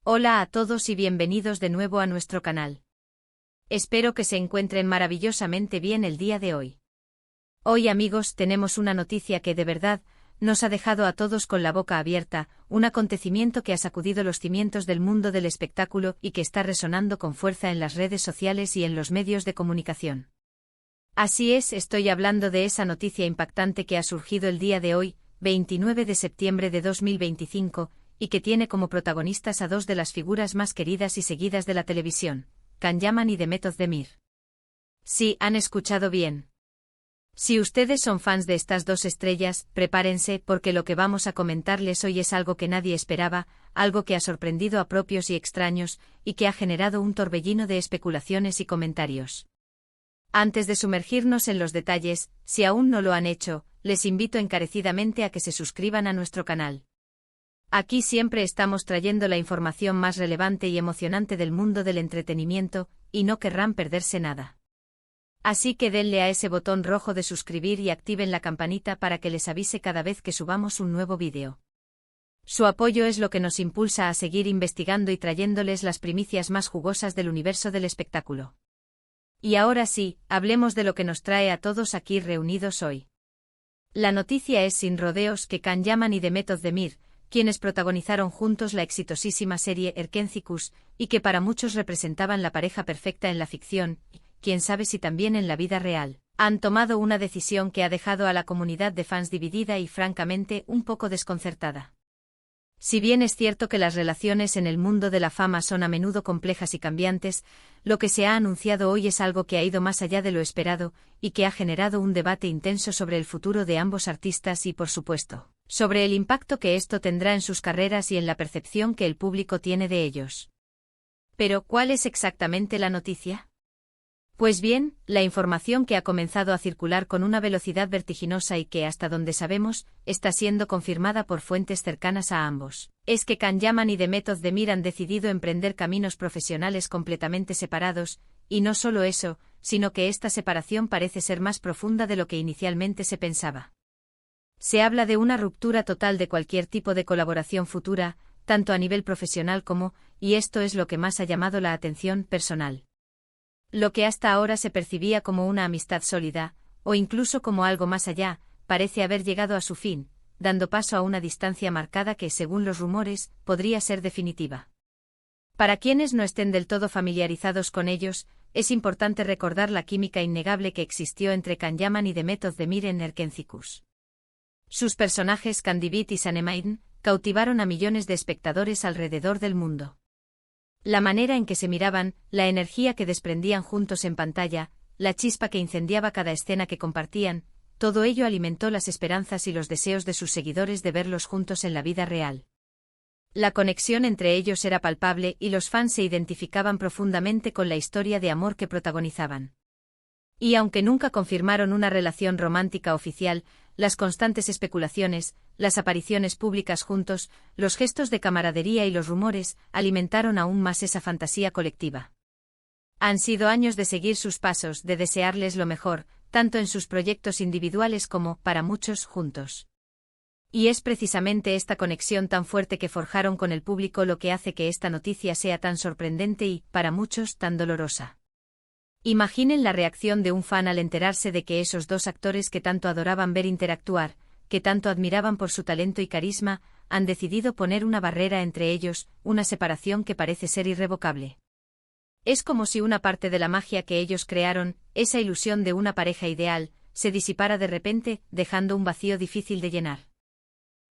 Hola a todos y bienvenidos de nuevo a nuestro canal. Espero que se encuentren maravillosamente bien el día de hoy. Hoy, amigos, tenemos una noticia que de verdad nos ha dejado a todos con la boca abierta, un acontecimiento que ha sacudido los cimientos del mundo del espectáculo y que está resonando con fuerza en las redes sociales y en los medios de comunicación. Así es, estoy hablando de esa noticia impactante que ha surgido el día de hoy, 29 de septiembre de 2025, y que tiene como protagonistas a dos de las figuras más queridas y seguidas de la televisión, Can Yaman y Demet Özdemir. Sí, han escuchado bien. Si ustedes son fans de estas dos estrellas, prepárense porque lo que vamos a comentarles hoy es algo que nadie esperaba, algo que ha sorprendido a propios y extraños, y que ha generado un torbellino de especulaciones y comentarios. Antes de sumergirnos en los detalles, si aún no lo han hecho, les invito encarecidamente a que se suscriban a nuestro canal. Aquí siempre estamos trayendo la información más relevante y emocionante del mundo del entretenimiento, y no querrán perderse nada. Así que denle a ese botón rojo de suscribir y activen la campanita para que les avise cada vez que subamos un nuevo vídeo. Su apoyo es lo que nos impulsa a seguir investigando y trayéndoles las primicias más jugosas del universo del espectáculo. Y ahora sí, hablemos de lo que nos trae a todos aquí reunidos hoy. La noticia es sin rodeos que Can Yaman y Demet Özdemir, quienes protagonizaron juntos la exitosísima serie Erkenzikus, y que para muchos representaban la pareja perfecta en la ficción, quién sabe si también en la vida real, han tomado una decisión que ha dejado a la comunidad de fans dividida y francamente un poco desconcertada. Si bien es cierto que las relaciones en el mundo de la fama son a menudo complejas y cambiantes, lo que se ha anunciado hoy es algo que ha ido más allá de lo esperado, y que ha generado un debate intenso sobre el futuro de ambos artistas y, por supuesto, sobre el impacto que esto tendrá en sus carreras y en la percepción que el público tiene de ellos. Pero, ¿cuál es exactamente la noticia? Pues bien, la información que ha comenzado a circular con una velocidad vertiginosa y que, hasta donde sabemos, está siendo confirmada por fuentes cercanas a ambos, es que Can Yaman y Demet Özdemir han decidido emprender caminos profesionales completamente separados, y no solo eso, sino que esta separación parece ser más profunda de lo que inicialmente se pensaba. Se habla de una ruptura total de cualquier tipo de colaboración futura, tanto a nivel profesional como, y esto es lo que más ha llamado la atención, personal. Lo que hasta ahora se percibía como una amistad sólida, o incluso como algo más allá, parece haber llegado a su fin, dando paso a una distancia marcada que, según los rumores, podría ser definitiva. Para quienes no estén del todo familiarizados con ellos, es importante recordar la química innegable que existió entre Can Yaman y Demet Özdemir en Erkenzikus. Sus personajes Kandibit y Sanemein cautivaron a millones de espectadores alrededor del mundo. La manera en que se miraban, la energía que desprendían juntos en pantalla, la chispa que incendiaba cada escena que compartían, todo ello alimentó las esperanzas y los deseos de sus seguidores de verlos juntos en la vida real. La conexión entre ellos era palpable y los fans se identificaban profundamente con la historia de amor que protagonizaban. Y aunque nunca confirmaron una relación romántica oficial, las constantes especulaciones, las apariciones públicas juntos, los gestos de camaradería y los rumores alimentaron aún más esa fantasía colectiva. Han sido años de seguir sus pasos, de desearles lo mejor, tanto en sus proyectos individuales como, para muchos, juntos. Y es precisamente esta conexión tan fuerte que forjaron con el público lo que hace que esta noticia sea tan sorprendente y, para muchos, tan dolorosa. Imaginen la reacción de un fan al enterarse de que esos dos actores que tanto adoraban ver interactuar, que tanto admiraban por su talento y carisma, han decidido poner una barrera entre ellos, una separación que parece ser irrevocable. Es como si una parte de la magia que ellos crearon, esa ilusión de una pareja ideal, se disipara de repente, dejando un vacío difícil de llenar.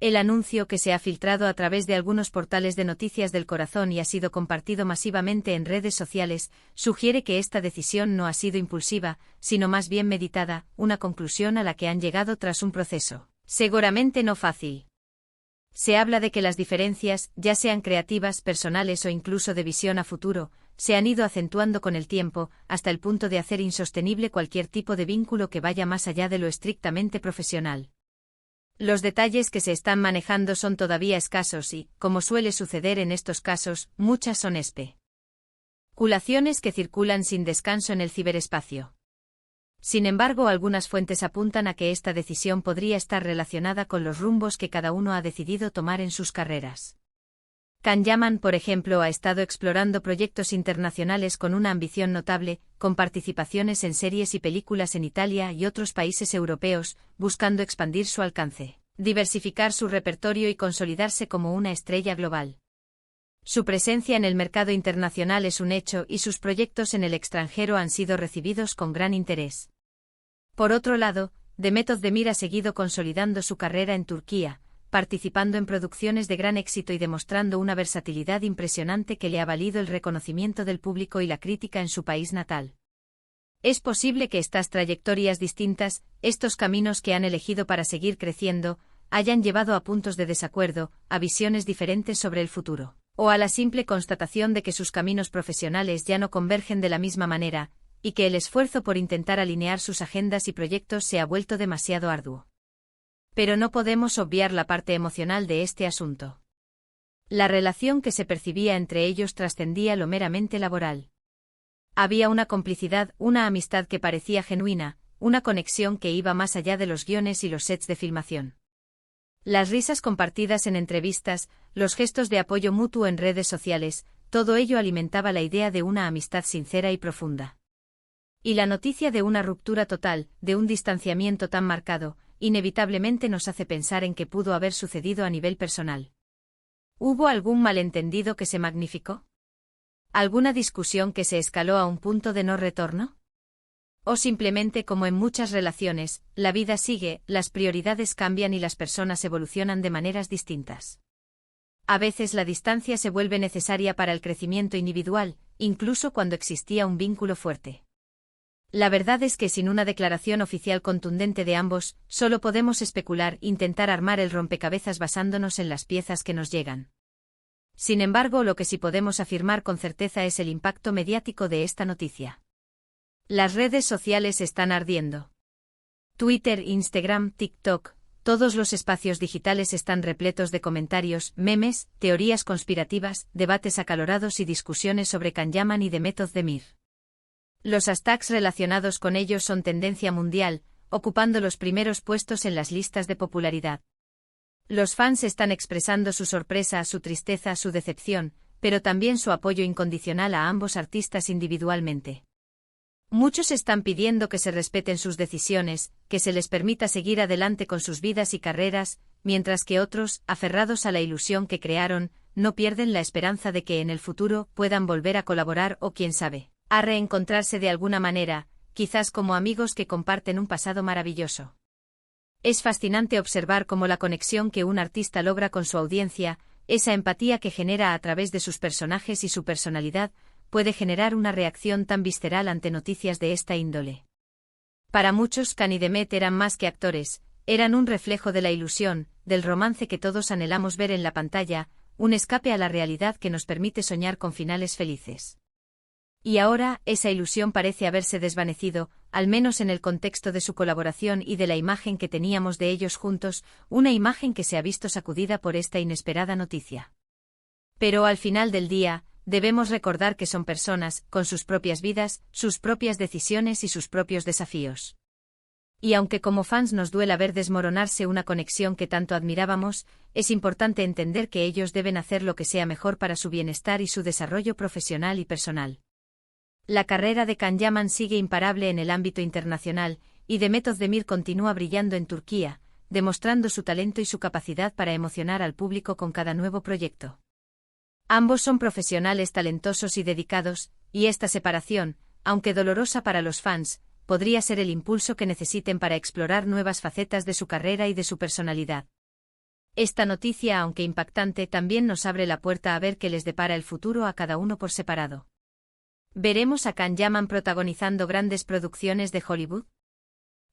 El anuncio, que se ha filtrado a través de algunos portales de noticias del corazón y ha sido compartido masivamente en redes sociales, sugiere que esta decisión no ha sido impulsiva, sino más bien meditada, una conclusión a la que han llegado tras un proceso, seguramente no fácil. Se habla de que las diferencias, ya sean creativas, personales o incluso de visión a futuro, se han ido acentuando con el tiempo, hasta el punto de hacer insostenible cualquier tipo de vínculo que vaya más allá de lo estrictamente profesional. Los detalles que se están manejando son todavía escasos y, como suele suceder en estos casos, muchas son especulaciones que circulan sin descanso en el ciberespacio. Sin embargo, algunas fuentes apuntan a que esta decisión podría estar relacionada con los rumbos que cada uno ha decidido tomar en sus carreras. Can Yaman, por ejemplo, ha estado explorando proyectos internacionales con una ambición notable, con participaciones en series y películas en Italia y otros países europeos, buscando expandir su alcance, diversificar su repertorio y consolidarse como una estrella global. Su presencia en el mercado internacional es un hecho y sus proyectos en el extranjero han sido recibidos con gran interés. Por otro lado, Demet Özdemir ha seguido consolidando su carrera en Turquía, participando en producciones de gran éxito y demostrando una versatilidad impresionante que le ha valido el reconocimiento del público y la crítica en su país natal. Es posible que estas trayectorias distintas, estos caminos que han elegido para seguir creciendo, hayan llevado a puntos de desacuerdo, a visiones diferentes sobre el futuro, o a la simple constatación de que sus caminos profesionales ya no convergen de la misma manera, y que el esfuerzo por intentar alinear sus agendas y proyectos se ha vuelto demasiado arduo. Pero no podemos obviar la parte emocional de este asunto. La relación que se percibía entre ellos trascendía lo meramente laboral. Había una complicidad, una amistad que parecía genuina, una conexión que iba más allá de los guiones y los sets de filmación. Las risas compartidas en entrevistas, los gestos de apoyo mutuo en redes sociales, todo ello alimentaba la idea de una amistad sincera y profunda. Y la noticia de una ruptura total, de un distanciamiento tan marcado, inevitablemente nos hace pensar en qué pudo haber sucedido a nivel personal. ¿Hubo algún malentendido que se magnificó? ¿Alguna discusión que se escaló a un punto de no retorno? ¿O simplemente, como en muchas relaciones, la vida sigue, las prioridades cambian y las personas evolucionan de maneras distintas? A veces la distancia se vuelve necesaria para el crecimiento individual, incluso cuando existía un vínculo fuerte. La verdad es que sin una declaración oficial contundente de ambos, solo podemos especular, intentar armar el rompecabezas basándonos en las piezas que nos llegan. Sin embargo, lo que sí podemos afirmar con certeza es el impacto mediático de esta noticia. Las redes sociales están ardiendo. Twitter, Instagram, TikTok, todos los espacios digitales están repletos de comentarios, memes, teorías conspirativas, debates acalorados y discusiones sobre Can Yaman y Demet Özdemir. Los hashtags relacionados con ellos son tendencia mundial, ocupando los primeros puestos en las listas de popularidad. Los fans están expresando su sorpresa, su tristeza, su decepción, pero también su apoyo incondicional a ambos artistas individualmente. Muchos están pidiendo que se respeten sus decisiones, que se les permita seguir adelante con sus vidas y carreras, mientras que otros, aferrados a la ilusión que crearon, no pierden la esperanza de que en el futuro puedan volver a colaborar o, quién sabe, a reencontrarse de alguna manera, quizás como amigos que comparten un pasado maravilloso. Es fascinante observar cómo la conexión que un artista logra con su audiencia, esa empatía que genera a través de sus personajes y su personalidad, puede generar una reacción tan visceral ante noticias de esta índole. Para muchos, Can y Demet eran más que actores, eran un reflejo de la ilusión, del romance que todos anhelamos ver en la pantalla, un escape a la realidad que nos permite soñar con finales felices. Y ahora, esa ilusión parece haberse desvanecido, al menos en el contexto de su colaboración y de la imagen que teníamos de ellos juntos, una imagen que se ha visto sacudida por esta inesperada noticia. Pero al final del día, debemos recordar que son personas, con sus propias vidas, sus propias decisiones y sus propios desafíos. Y aunque como fans nos duela ver desmoronarse una conexión que tanto admirábamos, es importante entender que ellos deben hacer lo que sea mejor para su bienestar y su desarrollo profesional y personal. La carrera de Can Yaman sigue imparable en el ámbito internacional, y Demet Özdemir continúa brillando en Turquía, demostrando su talento y su capacidad para emocionar al público con cada nuevo proyecto. Ambos son profesionales talentosos y dedicados, y esta separación, aunque dolorosa para los fans, podría ser el impulso que necesiten para explorar nuevas facetas de su carrera y de su personalidad. Esta noticia, aunque impactante, también nos abre la puerta a ver qué les depara el futuro a cada uno por separado. ¿Veremos a Can Yaman protagonizando grandes producciones de Hollywood?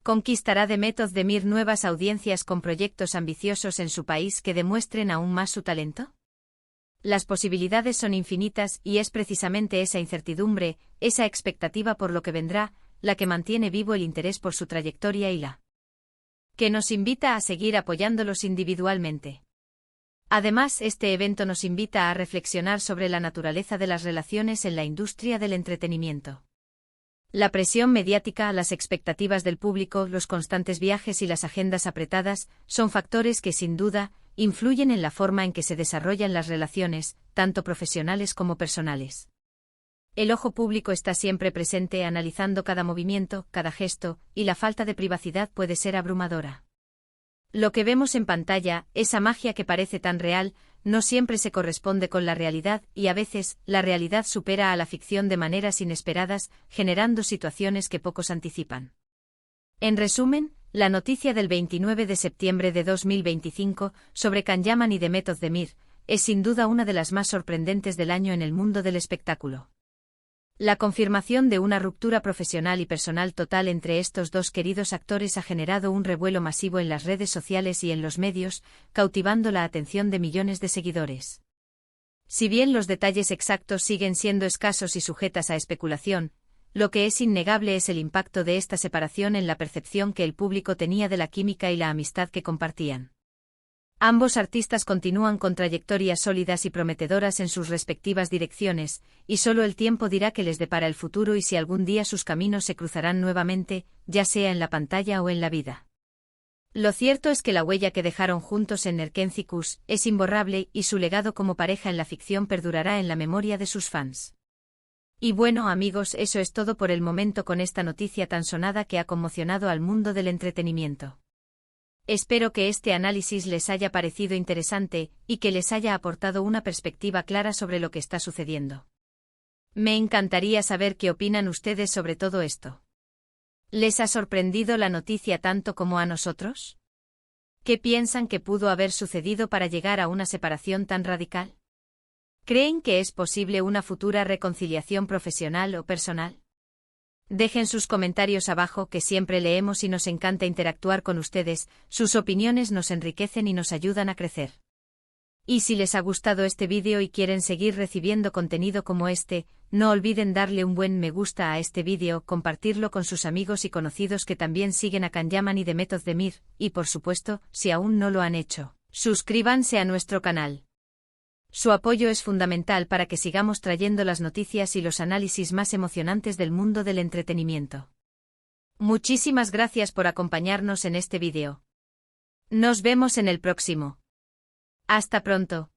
¿Conquistará Demet Özdemir nuevas audiencias con proyectos ambiciosos en su país que demuestren aún más su talento? Las posibilidades son infinitas y es precisamente esa incertidumbre, esa expectativa por lo que vendrá, la que mantiene vivo el interés por su trayectoria y la que nos invita a seguir apoyándolos individualmente. Además, este evento nos invita a reflexionar sobre la naturaleza de las relaciones en la industria del entretenimiento. La presión mediática, las expectativas del público, los constantes viajes y las agendas apretadas son factores que sin duda influyen en la forma en que se desarrollan las relaciones, tanto profesionales como personales. El ojo público está siempre presente analizando cada movimiento, cada gesto, y la falta de privacidad puede ser abrumadora. Lo que vemos en pantalla, esa magia que parece tan real, no siempre se corresponde con la realidad y a veces, la realidad supera a la ficción de maneras inesperadas, generando situaciones que pocos anticipan. En resumen, la noticia del 29 de septiembre de 2025 sobre Can Yaman y Demet Özdemir es sin duda una de las más sorprendentes del año en el mundo del espectáculo. La confirmación de una ruptura profesional y personal total entre estos dos queridos actores ha generado un revuelo masivo en las redes sociales y en los medios, cautivando la atención de millones de seguidores. Si bien los detalles exactos siguen siendo escasos y sujetas a especulación, lo que es innegable es el impacto de esta separación en la percepción que el público tenía de la química y la amistad que compartían. Ambos artistas continúan con trayectorias sólidas y prometedoras en sus respectivas direcciones, y solo el tiempo dirá qué les depara el futuro y si algún día sus caminos se cruzarán nuevamente, ya sea en la pantalla o en la vida. Lo cierto es que la huella que dejaron juntos en Erkenci es imborrable y su legado como pareja en la ficción perdurará en la memoria de sus fans. Y bueno amigos, eso es todo por el momento con esta noticia tan sonada que ha conmocionado al mundo del entretenimiento. Espero que este análisis les haya parecido interesante y que les haya aportado una perspectiva clara sobre lo que está sucediendo. Me encantaría saber qué opinan ustedes sobre todo esto. ¿Les ha sorprendido la noticia tanto como a nosotros? ¿Qué piensan que pudo haber sucedido para llegar a una separación tan radical? ¿Creen que es posible una futura reconciliación profesional o personal? Dejen sus comentarios abajo que siempre leemos y nos encanta interactuar con ustedes, sus opiniones nos enriquecen y nos ayudan a crecer. Y si les ha gustado este vídeo y quieren seguir recibiendo contenido como este, no olviden darle un buen me gusta a este vídeo, compartirlo con sus amigos y conocidos que también siguen a Can Yaman y Demet Özdemir, y por supuesto, si aún no lo han hecho, suscríbanse a nuestro canal. Su apoyo es fundamental para que sigamos trayendo las noticias y los análisis más emocionantes del mundo del entretenimiento. Muchísimas gracias por acompañarnos en este vídeo. Nos vemos en el próximo. Hasta pronto.